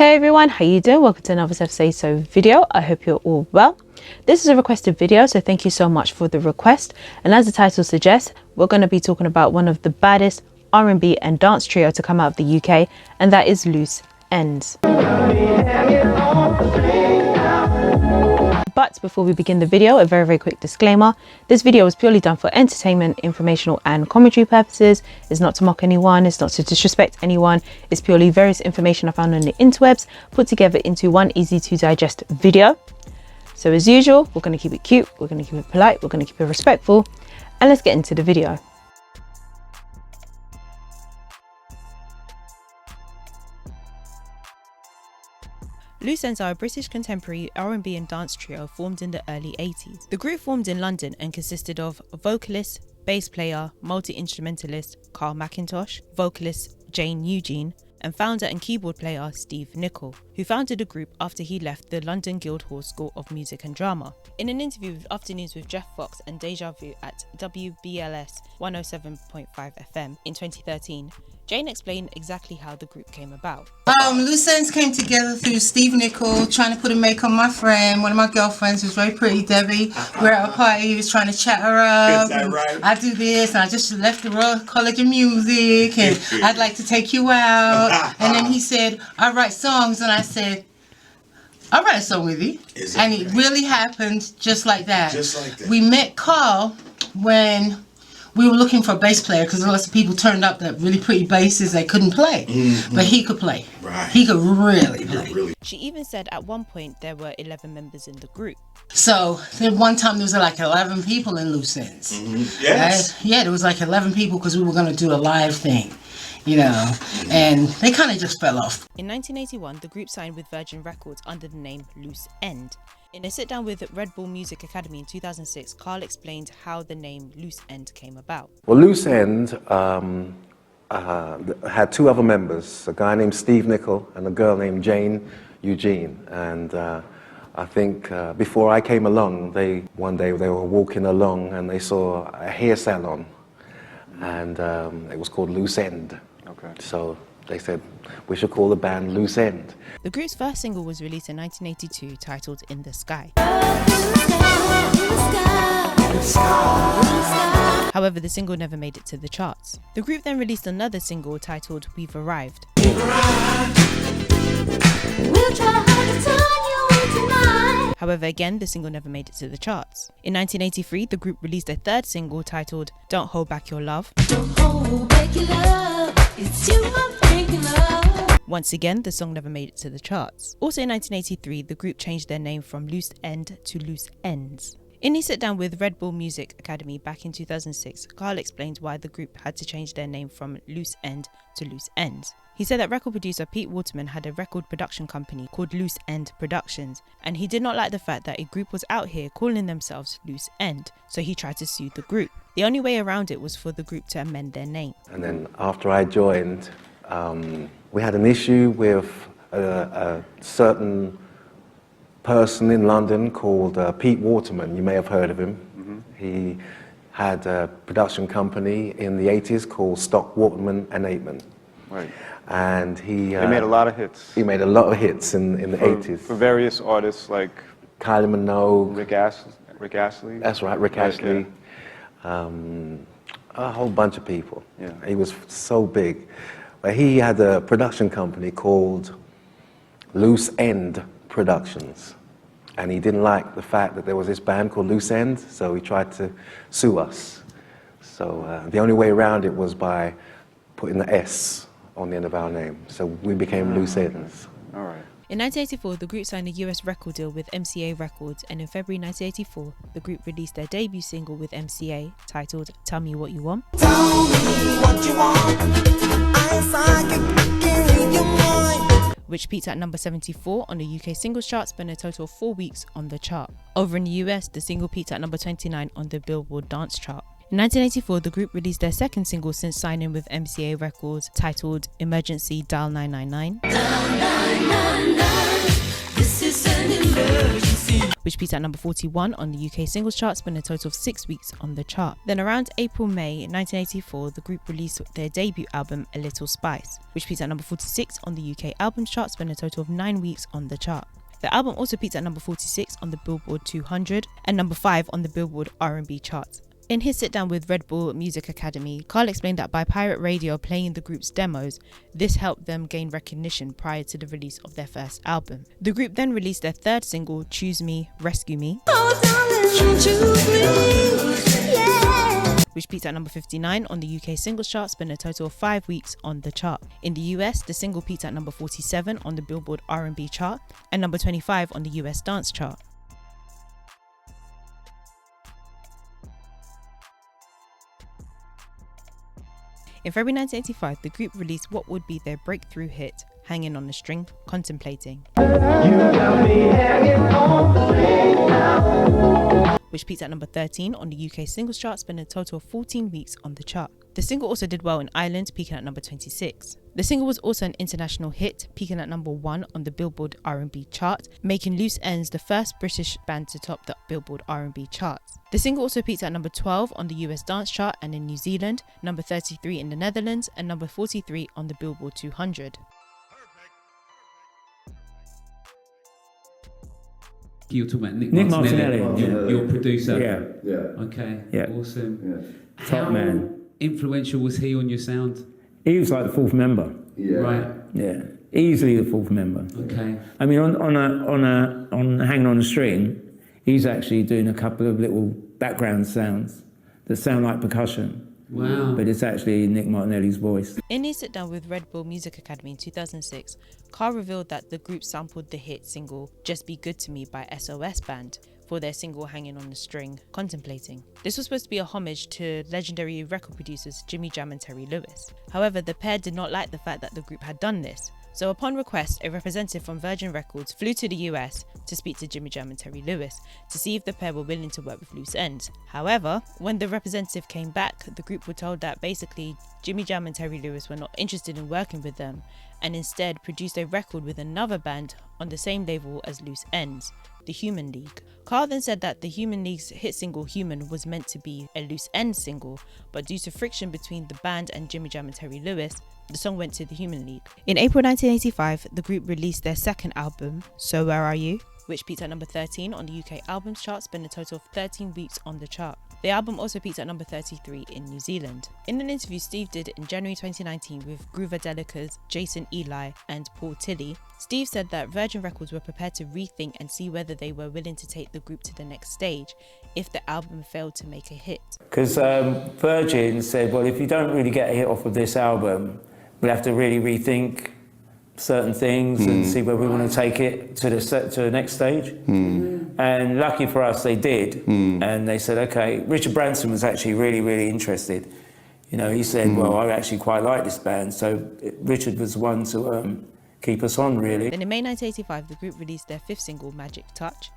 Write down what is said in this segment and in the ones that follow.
Hey everyone, how you doing? Welcome to another xoxo video. I hope you're all well. This is a requested video, so thank you so much for the request. And as the title suggests, we're going to be talking about one of the baddest R&B and dance trio to come out of the UK, and that is Loose Ends. But before we begin the video, a very quick disclaimer. This video is purely done for entertainment, informational and commentary purposes. It's not to mock anyone, it's not to disrespect anyone. It's purely various information I found on the interwebs put together into one easy to digest video. So as usual, we're going to keep it cute, we're going to keep it polite, we're going to keep it respectful, and let's get into the video. Loose Ends are a British contemporary R&B and dance trio formed in the early 80s. The group formed in London and consisted of vocalist, bass player, multi-instrumentalist Carl McIntosh, vocalist Jane Eugene, and founder and keyboard player Steve Nicol, who founded the group after he left the London Guildhall School of Music and Drama. In an interview with Afternoons with Jeff Fox and Deja Vu at WBLS 107.5 FM in 2013, Jane explained exactly how the group came about. Loose Ends came together through Steve Nicol trying to put a make on my friend, one of my girlfriends who's very pretty, Debbie. We're at a party, he was trying to chat her up. Is that right? I do this, and I just left the Royal College of Music, and I'd like to take you out. And then he said, I write songs, and I said, I'll write a song with you. And it really happened just like that. Just like that. We met Carl when we were looking for a bass player because lots of people turned up that really pretty basses they couldn't play, but he could play. Right. He could really play. She even said at one point there were 11 members in the group. So then one time there was like 11 people in Loose Ends. Yes. Right? Yeah, there was like 11 people because we were going to do a live thing, you know, and they kind of just fell off. In 1981, the group signed with Virgin Records under the name Loose End. In a sit-down with Red Bull Music Academy in 2006, Carl explained how the name Loose End came about. Well, Loose End had two other members, a guy named Steve Nicol and a girl named Jane Eugene. And I think before I came along, one day they were walking along and they saw a hair salon, and it was called Loose End. Okay. So they said, we should call the band Loose End. The group's first single was released in 1982, titled In the Sky. However, the single never made it to the charts. The group then released another single titled We've Arrived. However, again, the single never made it to the charts. In 1983, the group released a third single titled Don't Hold Back Your Love. Don't hold back your love. It's too love. Once again, the song never made it to the charts. Also in 1983, the group changed their name from Loose End to Loose Ends. In his sit-down with Red Bull Music Academy back in 2006, Carl explained why the group had to change their name from Loose End to Loose Ends. He said that record producer Pete Waterman had a record production company called Loose End Productions, and he did not like the fact that a group was out here calling themselves Loose End, so he tried to sue the group. The only way around it was for the group to amend their name. And then after I joined, we had an issue with a certain person in London called Pete Waterman. You may have heard of him. He had a production company in the 80s called Stock Waterman and Aitman. Right. And he made a lot of hits. He made a lot of hits in the 80s. For various artists like Kylie Minogue. Rick Astley. That's right, Rick Astley. Yeah. A whole bunch of people. Yeah. He was so big. But he had a production company called Loose End Productions. And he didn't like the fact that there was this band called Loose End, so he tried to sue us. So the only way around it was by putting the S on the end of our name. So we became Loose Ends. All right. In 1984, the group signed a US record deal with MCA Records, and in February 1984, the group released their debut single with MCA, titled Tell Me What You Want. Tell me what you want. Which peaked at number 74 on the UK singles chart, spent a total of 4 weeks on the chart. Over in the US, the single peaked at number 29 on the Billboard Dance Chart. In 1984, the group released their second single since signing with MCA Records, titled Emergency Dial 999. Dial 999. This is an emergency. which peaked at number 41 on the UK singles chart, spent a total of 6 weeks on the chart. Then around April-May 1984, the group released their debut album, A Little Spice, which peaked at number 46 on the UK albums chart, spent a total of 9 weeks on the chart. The album also peaked at number 46 on the Billboard 200 and number 5 on the Billboard R&B charts. In his sit-down with Red Bull Music Academy, Carl explained that by pirate radio playing the group's demos, this helped them gain recognition prior to the release of their first album. The group then released their third single, Choose Me, Rescue Me, which peaked at number 59 on the UK singles chart, spent a total of 5 weeks on the chart. In the US, the single peaked at number 47 on the Billboard R&B chart and number 25 on the US dance chart. In February 1985, the group released what would be their breakthrough hit, Hanging on a String, Contemplating, which peaked at number 13 on the UK singles chart, spent a total of 14 weeks on the chart. The single also did well in Ireland, peaking at number 26. The single was also an international hit, peaking at number 1 on the Billboard R&B chart, making Loose Ends the first British band to top the Billboard R&B charts. The single also peaked at number 12 on the US dance chart and in New Zealand, number 33 in the Netherlands, and number 43 on the Billboard 200. You're talking about Nick Martinelli. Your producer. Yeah. Okay. Yeah. Awesome. Top How man. influential was he on your sound? He was like the fourth member. Right. Yeah. Easily the fourth member. Okay. I mean, on Hanging on a String, he's actually doing a couple of little background sounds that sound like percussion. Wow. But it's actually Nick Martinelli's voice. In his sit-down with Red Bull Music Academy in 2006, Carl revealed that the group sampled the hit single Just Be Good to Me by SOS Band for their single Hanging on a String, Contemplating. This was supposed to be a homage to legendary record producers Jimmy Jam and Terry Lewis. However, the pair did not like the fact that the group had done this. So upon request, a representative from Virgin Records flew to the US to speak to Jimmy Jam and Terry Lewis to see if the pair were willing to work with Loose Ends. However, when the representative came back, the group were told that basically Jimmy Jam and Terry Lewis were not interested in working with them and instead produced a record with another band on the same label as Loose Ends, the Human League. Carl then said that the Human League's hit single Human was meant to be a Loose Ends single, but due to friction between the band and Jimmy Jam and Terry Lewis, the song went to the Human League. In April 1985, the group released their second album, So Where Are You?, which peaked at number 13 on the UK albums chart, spent a total of 13 weeks on the chart. The album also peaked at number 33 in New Zealand. In an interview Steve did in January 2019 with Groovadelica's Jason Eli and Paul Tilley, Steve said that Virgin Records were prepared to rethink and see whether they were willing to take the group to the next stage if the album failed to make a hit. Because Virgin said, well, if you don't really get a hit off of this album, we'll have to really rethink certain things and see where we want to take it to the next stage. And lucky for us, they did. And they said, okay, Richard Branson was actually really, really interested. You know, he said, well, I actually quite like this band. So Richard was the one to keep us on, really. Then in May 1985, the group released their fifth single, Magic Touch,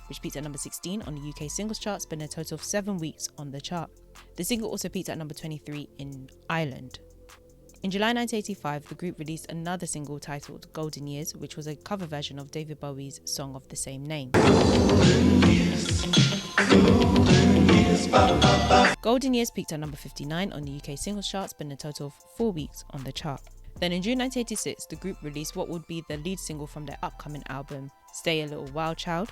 which peaked at number 16 on the UK singles chart, spent a total of 7 weeks on the chart. The single also peaked at number 23 in Ireland. In July 1985, the group released another single titled Golden Years, which was a cover version of David Bowie's song of the same name. Golden Years peaked at number 59 on the UK singles chart, spent a total of 4 weeks on the chart. Then in June 1986, the group released what would be the lead single from their upcoming album, Stay a Little While Child,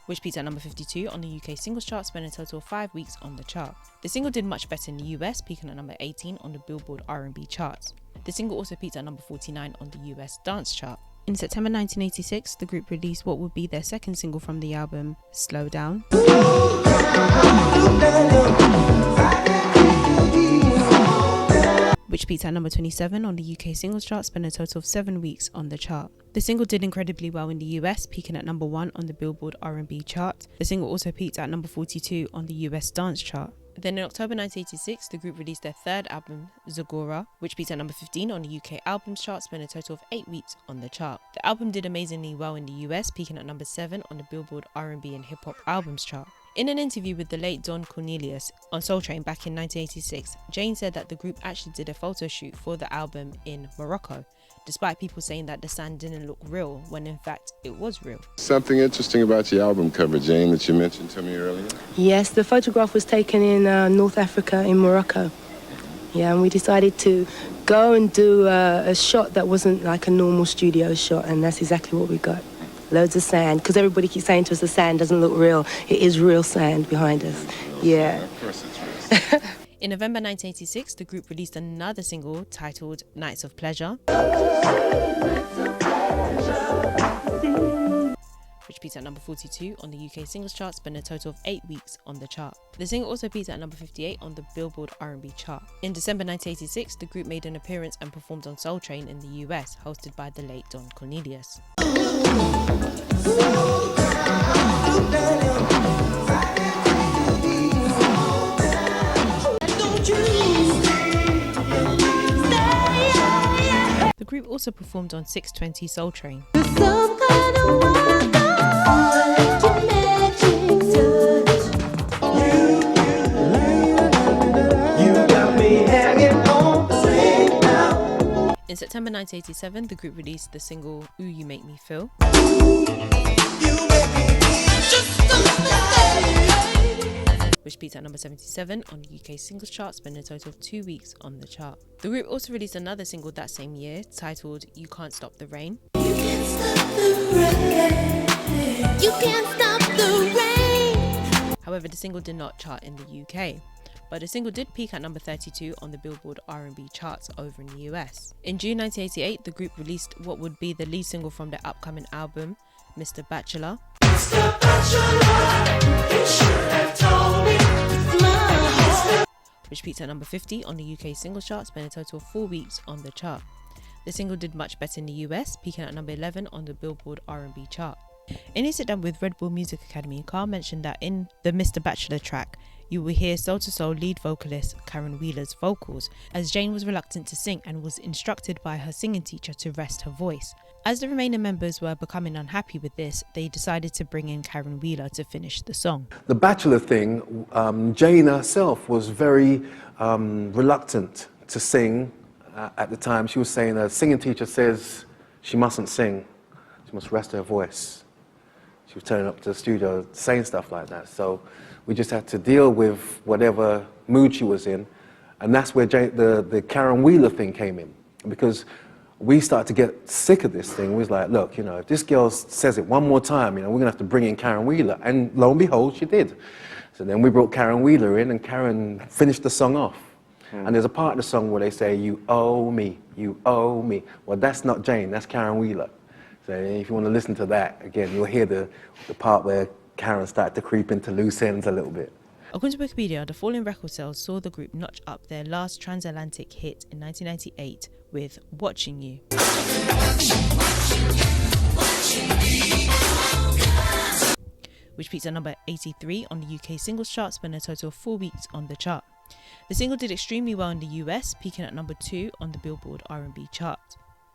which peaked at number 52 on the UK singles chart, spent a total of 5 weeks on the chart. The single did much better in the US, peaking at number 18 on the Billboard R&B charts. The single also peaked at number 49 on the US dance chart. In September 1986, the group released what would be their second single from the album, Slow Down, which peaked at number 27 on the UK singles chart, spent a total of 7 weeks on the chart. The single did incredibly well in the US, peaking at number 1 on the Billboard R&B chart. The single also peaked at number 42 on the US dance chart. Then in October 1986, the group released their third album, Zagora, which peaked at number 15 on the UK albums chart, spent a total of 8 weeks on the chart. The album did amazingly well in the US, peaking at number 7 on the Billboard R&B and Hip Hop albums chart. In an interview with the late Don Cornelius on Soul Train back in 1986, Jane said that the group actually did a photo shoot for the album in Morocco, despite people saying that the sand didn't look real, when in fact it was real. Something interesting about your album cover, Jane, that you mentioned to me earlier? Yes, the photograph was taken in North Africa, in Morocco. Yeah, and we decided to go and do a shot that wasn't like a normal studio shot, and that's exactly what we got. Loads of sand, because everybody keeps saying to us the sand doesn't look real. It is real sand behind us. Yeah. Of course it's real. In November 1986, the group released another single titled Nights of Pleasure, which peaked at number 42 on the UK singles chart, spent a total of 8 weeks on the chart. The single also peaked at number 58 on the Billboard R&B chart. In December 1986, the group made an appearance and performed on Soul Train in the US, hosted by the late Don Cornelius. The group also performed on 620 Soul Train. In September 1987, the group released the single Ooh You Make Me Feel, which peaked at number 77 on the UK singles chart, spending a total of 2 weeks on the chart. The group also released another single that same year, titled You Can't Stop the Rain, You can't stop the rain. You can't stop the rain. However, the single did not chart in the UK, but the single did peak at number 32 on the Billboard R&B charts over in the US. In June 1988, the group released what would be the lead single from their upcoming album, Mr. Bachelor, Mr. Bachelor, you should have told me my heart. which peaked at number 50 on the UK singles chart, spending a total of 4 weeks on the chart. The single did much better in the US, peaking at number 11 on the Billboard R&B chart. In his sit-down with Red Bull Music Academy, Carl mentioned that in the Mr. Bachelor track, you will hear Soul to Soul lead vocalist Karen Wheeler's vocals, as Jane was reluctant to sing and was instructed by her singing teacher to rest her voice. As the remaining members were becoming unhappy with this, they decided to bring in Karen Wheeler to finish the song. The Bachelor thing, Jane herself was very reluctant to sing at the time. She was saying her singing teacher says she mustn't sing, she must rest her voice. She was turning up to the studio saying stuff like that. So we just had to deal with whatever mood she was in. And that's where the Karen Wheeler thing came in. Because we started to get sick of this thing. We was like, look, you know, if this girl says it one more time, you know, we're gonna have to bring in Karen Wheeler. And lo and behold, she did. So then we brought Karen Wheeler in, and Karen finished the song off. And there's a part of the song where they say, you owe me, you owe me. Well, that's not Jane, that's Karen Wheeler. So if you want to listen to that, again, you'll hear the part where Karen started to creep into loose ends a little bit. According to Wikipedia, the falling record sales saw the group notch up their last transatlantic hit in 1998 with Watching You, which peaked at number 83 on the UK singles chart, spending a total of 4 weeks on the chart. The single did extremely well in the US, peaking at number 2 on the Billboard R&B chart.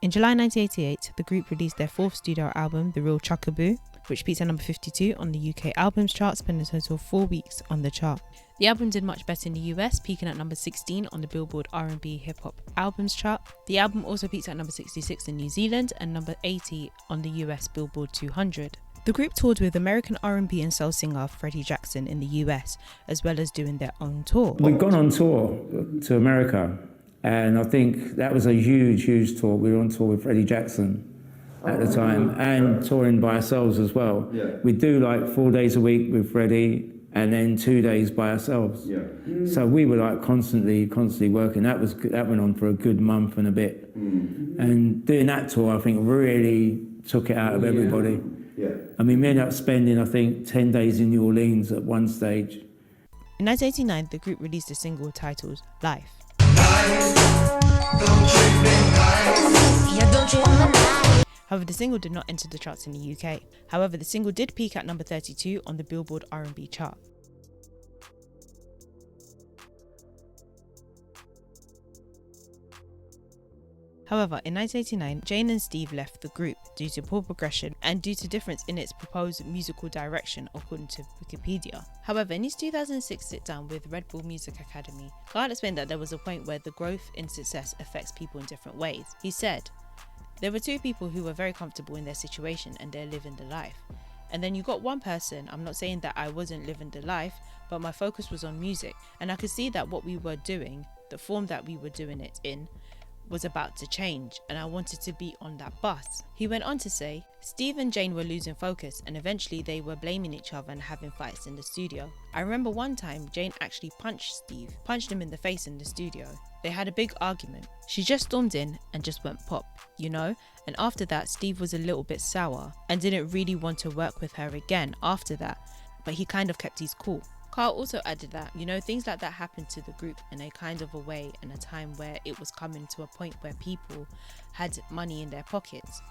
In July 1988, the group released their 4th studio album, The Real Chuckaboo, which peaked at number 52 on the UK albums chart, spending a total of 4 weeks on the chart. The album did much better in the US, peaking at number 16 on the Billboard R&B Hip Hop Albums chart. The album also peaked at number 66 in New Zealand and number 80 on the US Billboard 200. The group toured with American R&B and soul singer Freddie Jackson in the US, as well as doing their own tour. We'd gone on tour to America, and I think that was a huge, huge tour. We were on tour with Freddie Jackson at the time, and touring by ourselves as well. Yeah. We'd do like 4 days a week with Freddie, and then 2 days by ourselves. Yeah. So we were like constantly working. That went on for a good month and a bit. And doing that tour, I think, really took it out of everybody. Yeah. I mean, we ended up spending, I think, 10 days in New Orleans at one stage. In 1989, the group released a single titled Life. However, the single did not enter the charts in the UK. However, the single did peak at number 32 on the Billboard R&B chart. However, in 1989, Jane and Steve left the group. due to poor progression and due to difference in its proposed musical direction, according to Wikipedia. However, in his 2006 sit-down with Red Bull Music Academy, Carl explained that there was a point where the growth in success affects people in different ways. He said, "There were two people who were very comfortable in their situation and they're living the life. And then you got one person, I'm not saying that I wasn't living the life, but my focus was on music, and I could see that what we were doing, the form that we were doing it in, was about to change, and I wanted to be on that bus." He went on to say, Steve and Jane were losing focus, and eventually they were blaming each other and having fights in the studio. I remember one time Jane actually punched him in the face in the studio. They had a big argument. She just stormed in and just went pop, you know? And after that, Steve was a little bit sour and didn't really want to work with her again after that, but he kind of kept his cool. Carl also added that, things like that happened to the group in a kind of a way and a time where it was coming to a point where people had money in their pockets.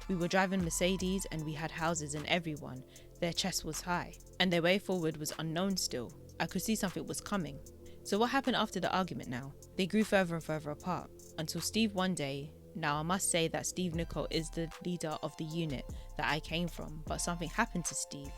We were driving Mercedes and we had houses, and everyone, their chest was high and their way forward was unknown still. I could see something was coming. So what happened after the argument now? They grew further and further apart until Steve one day. Now I must say that Steve Nicol is the leader of the unit that I came from, but something happened to Steve,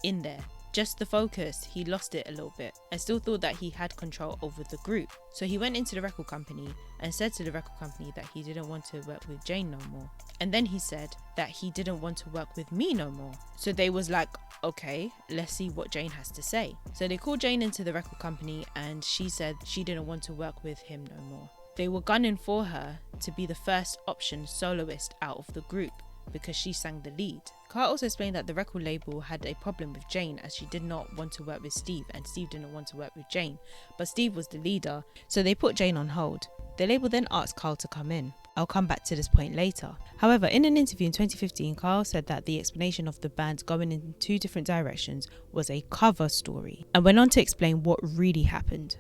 in there. Just the focus, he lost it a little bit and still thought that he had control over the group. So he went into the record company and said to the record company that he didn't want to work with Jane no more. And then he said that he didn't want to work with me no more. So they was like, okay, let's see what Jane has to say. So they called Jane into the record company and she said she didn't want to work with him no more. They were gunning for her to be the first option soloist out of the group because she sang the lead. Carl also explained that the record label had a problem with Jane as she did not want to work with Steve and Steve didn't want to work with Jane, but Steve was the leader, so they put Jane on hold. The label then asked Carl to come in. I'll come back to this point later. However, in an interview in 2015, Carl said that the explanation of the band going in two different directions was a cover story and went on to explain what really happened.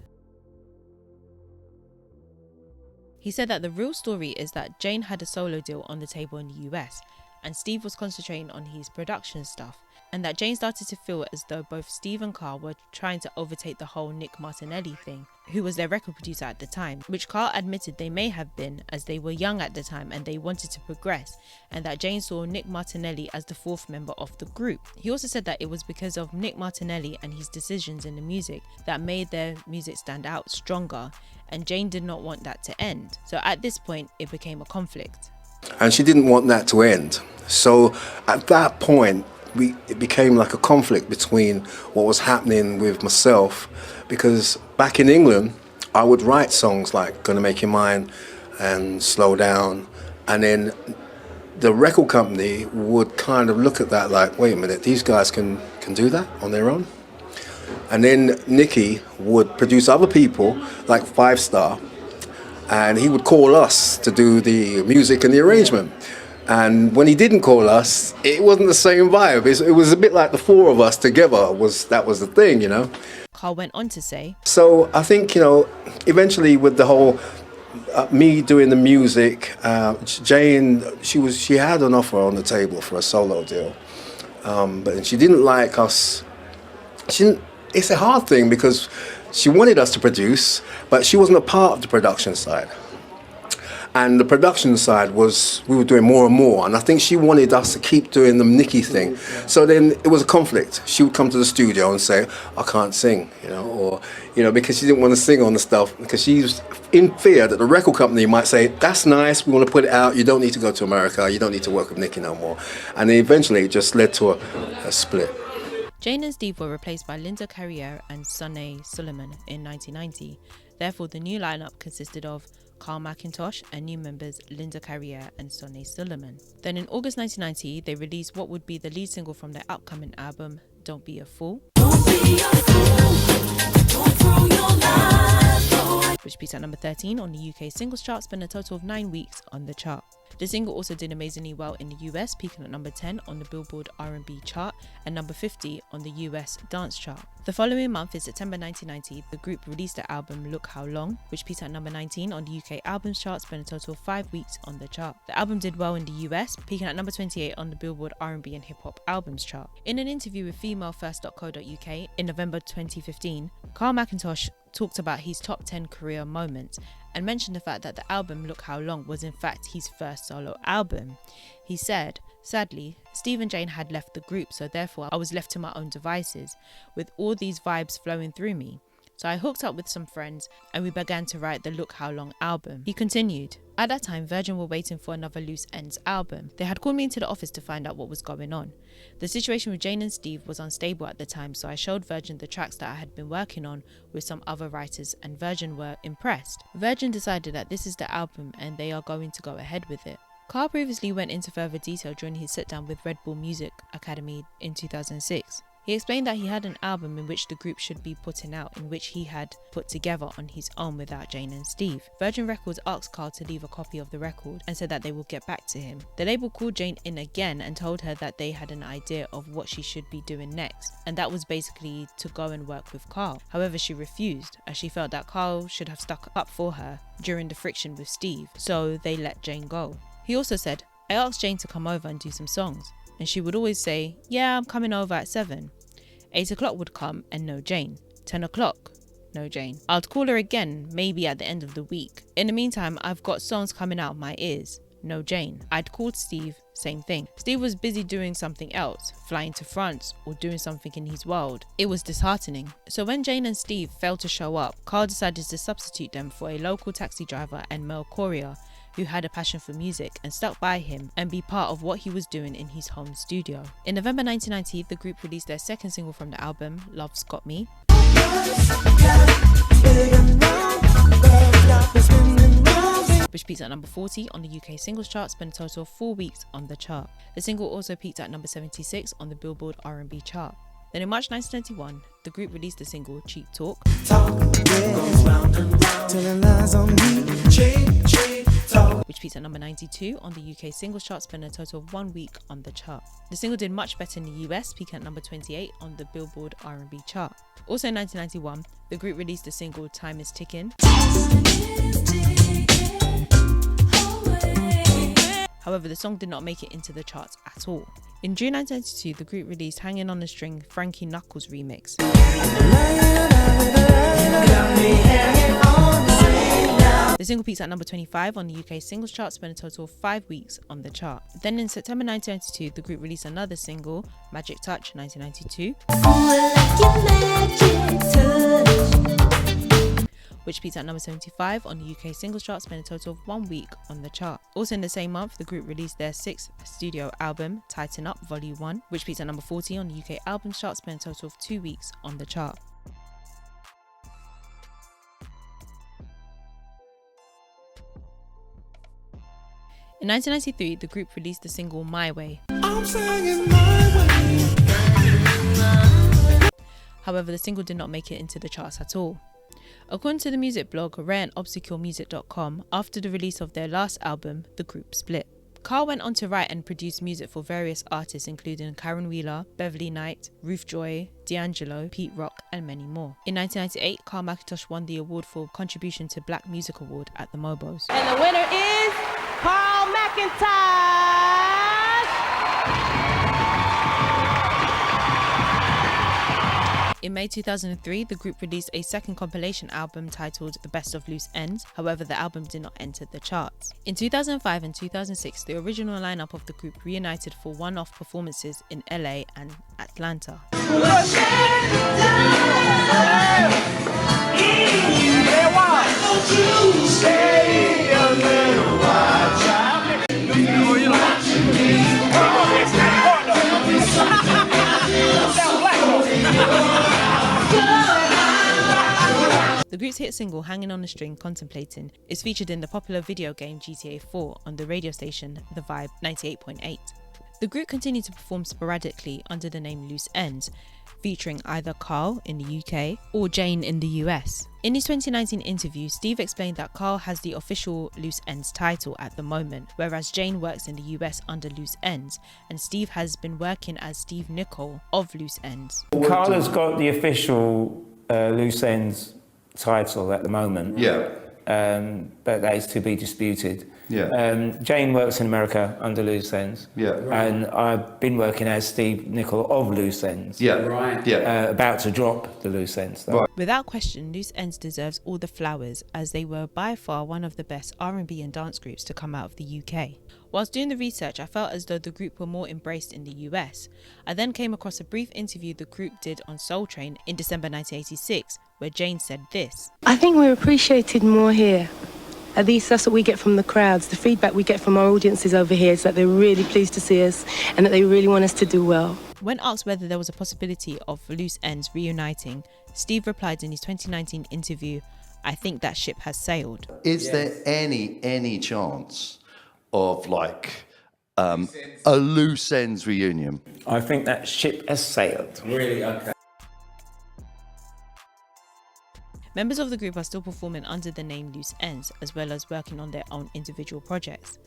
He said that the real story is that Jane had a solo deal on the table in the US and Steve was concentrating on his production stuff, and that Jane started to feel as though both Steve and Carl were trying to overtake the whole Nick Martinelli thing, who was their record producer at the time, which Carl admitted they may have been as they were young at the time and they wanted to progress, and that Jane saw Nick Martinelli as the fourth member of the group. He also said that it was because of Nick Martinelli and his decisions in the music that made their music stand out stronger, and Jane did not want that to end. So at this point, it became a conflict. And she didn't want that to end. So at that point, it became like a conflict between what was happening with myself, because back in England, I would write songs like Gonna Make You Mine and Slow Down, and then the record company would kind of look at that like, wait a minute, these guys can do that on their own? And then Nicky would produce other people like Five Star, and he would call us to do the music and the arrangement. And when he didn't call us, it wasn't the same vibe. It was a bit like the four of us together that was the thing, Carl went on to say, so I think, eventually with the whole me doing the music, Jane, she had an offer on the table for a solo deal, but she didn't like us. It's a hard thing because she wanted us to produce, but she wasn't a part of the production side. And the production side was, we were doing more and more, and I think she wanted us to keep doing the Nicky thing. So then it was a conflict. She would come to the studio and say, I can't sing, or, because she didn't want to sing on the stuff, because she's in fear that the record company might say, that's nice, we want to put it out, you don't need to go to America, you don't need to work with Nicky no more. And then eventually it just led to a split. Jane and Steve were replaced by Linda Carriere and Sonny Sullivan in 1990. Therefore, the new lineup consisted of Carl McIntosh and new members Linda Carriere and Sonny Sullivan. Then in August 1990, they released what would be the lead single from their upcoming album, Don't Be a Fool. Don't be a fool. Don't throw your life away. Which peaked at number 13 on the UK singles chart, spent a total of 9 weeks on the chart. The single also did amazingly well in the US, peaking at number 10 on the Billboard R&B chart and number 50 on the US dance chart. The following month, in September 1990, the group released the album Look How Long, which peaked at number 19 on the UK albums chart, spent a total of 5 weeks on the chart. The album did well in the US, peaking at number 28 on the Billboard R&B and Hip Hop albums chart. In an interview with femalefirst.co.uk in November 2015, Carl McIntosh talked about his top 10 career moments and mentioned the fact that the album Look How Long was in fact his first solo album. He said, "Sadly, Steve and Jane had left the group, so therefore I was left to my own devices, with all these vibes flowing through me. So I hooked up with some friends and we began to write the Look How Long album." He continued, "At that time, Virgin were waiting for another Loose Ends album. They had called me into the office to find out what was going on. The situation with Jane and Steve was unstable at the time, so I showed Virgin the tracks that I had been working on with some other writers and Virgin were impressed. Virgin decided that this is the album and they are going to go ahead with it." Carl previously went into further detail during his sit-down with Red Bull Music Academy in 2006. He explained that he had an album in which the group should be putting out, in which he had put together on his own without Jane and Steve. Virgin Records asked Carl to leave a copy of the record and said that they will get back to him. The label called Jane in again and told her that they had an idea of what she should be doing next, and that was basically to go and work with Carl. However, she refused, as she felt that Carl should have stuck up for her during the friction with Steve, so they let Jane go. He also said, "I asked Jane to come over and do some songs, and she would always say, 'Yeah, I'm coming over at 7. 8 o'clock would come and no Jane. 10 o'clock, no Jane. I'd call her again, maybe at the end of the week. In the meantime, I've got songs coming out of my ears. No Jane. I'd called Steve, same thing. Steve was busy doing something else, flying to France or doing something in his world. It was disheartening. So when Jane and Steve failed to show up, Carl decided to substitute them for a local taxi driver and mail courier who had a passion for music and stuck by him and be part of what he was doing in his home studio." In November 1990, the group released their second single from the album, Love's Got Me, which peaked at number 40 on the UK singles chart, spent a total of 4 weeks on the chart. The single also peaked at number 76 on the Billboard R&B chart. Then in March 1991, the group released the single Cheap Talk, which peaked at number 92 on the UK singles chart, spent a total of 1 week on the chart. The single did much better in the US, peaking at number 28 on the Billboard R&B chart. Also in 1991, the group released the single Time Is Ticking. However, the song did not make it into the charts at all. In June 1992, the group released Hanging on a String Frankie Knuckles remix, the single peaked at number 25 on the UK singles chart, spent a total of 5 weeks on the chart. Then in September 1992, the group released another single, Magic Touch 1992, which peaked at number 75 on the UK singles chart, spent a total of 1 week on the chart. Also in the same month, the group released their 6th studio album, Tighten Up Volume 1, which peaked at number 40 on the UK albums chart, spent a total of 2 weeks on the chart. In 1993, the group released the single My Way. However, the single did not make it into the charts at all. According to the music blog rareandobscuremusic.com, after the release of their last album, the group split. Carl went on to write and produce music for various artists including Karen Wheeler, Beverly Knight, Ruth Joy, D'Angelo, Pete Rock and many more. In 1998, Carl McIntosh won the award for Contribution to Black Music Award at the Mobos. And the winner is Carl McIntosh! In May 2003, the group released a second compilation album titled The Best of Loose Ends. However, the album did not enter the charts. In 2005 and 2006, the original lineup of the group reunited for one-off performances in LA and Atlanta. The group's hit single Hanging on a String Contemplating is featured in the popular video game GTA 4 on the radio station The Vibe 98.8. The group continued to perform sporadically under the name Loose Ends, featuring either Carl in the UK or Jane in the US. In his 2019 interview, Steve explained that Carl has the official Loose Ends title at the moment, whereas Jane works in the US under Loose Ends, and Steve has been working as Steve Nicol of Loose Ends. Carl has got the official Loose Ends title at the moment. Yeah. but that is to be disputed. Yeah. Jane works in America under Loose Ends. Yeah. And I've been working as Steve Nicol of Loose Ends. Yeah. Right. Yeah. About to drop the Loose Ends. Though. Right. Without question, Loose Ends deserves all the flowers, as they were by far one of the best R&B and dance groups to come out of the UK. Whilst doing the research, I felt as though the group were more embraced in the US. I then came across a brief interview the group did on Soul Train in December 1986, where Jane said this. I think we're appreciated more here. At least that's what we get from the crowds. The feedback we get from our audiences over here is that they're really pleased to see us and that they really want us to do well. When asked whether there was a possibility of Loose Ends reuniting, Steve replied in his 2019 interview, "I think that ship has sailed." Is there any chance of like a Loose Ends reunion? I think that ship has sailed. Really? Okay. Members of the group are still performing under the name Loose Ends, as well as working on their own individual projects.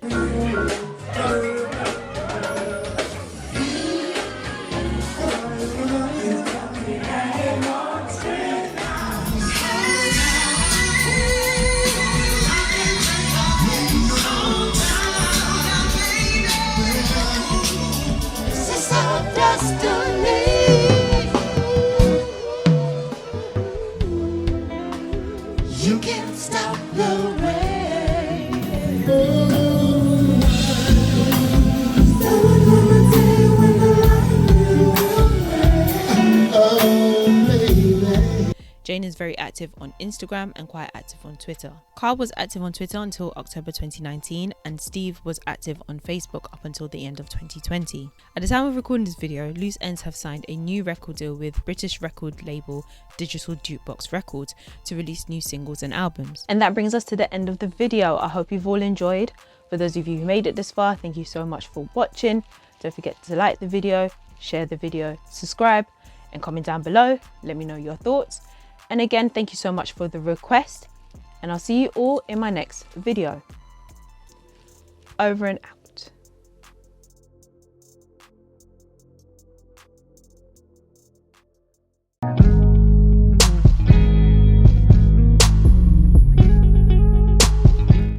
You can't stop the rain. Jane is very active on Instagram and quite active on Twitter. Carl was active on Twitter until October 2019, and Steve was active on Facebook up until the end of 2020. At the time of recording this video, Loose Ends have signed a new record deal with British record label Digital Jukebox Records to release new singles and albums. And that brings us to the end of the video. I hope you've all enjoyed. For those of you who made it this far, thank you so much for watching. Don't forget to like the video, share the video, subscribe, and comment down below. Let me know your thoughts. And again, thank you so much for the request, and I'll see you all in my next video. Over and out.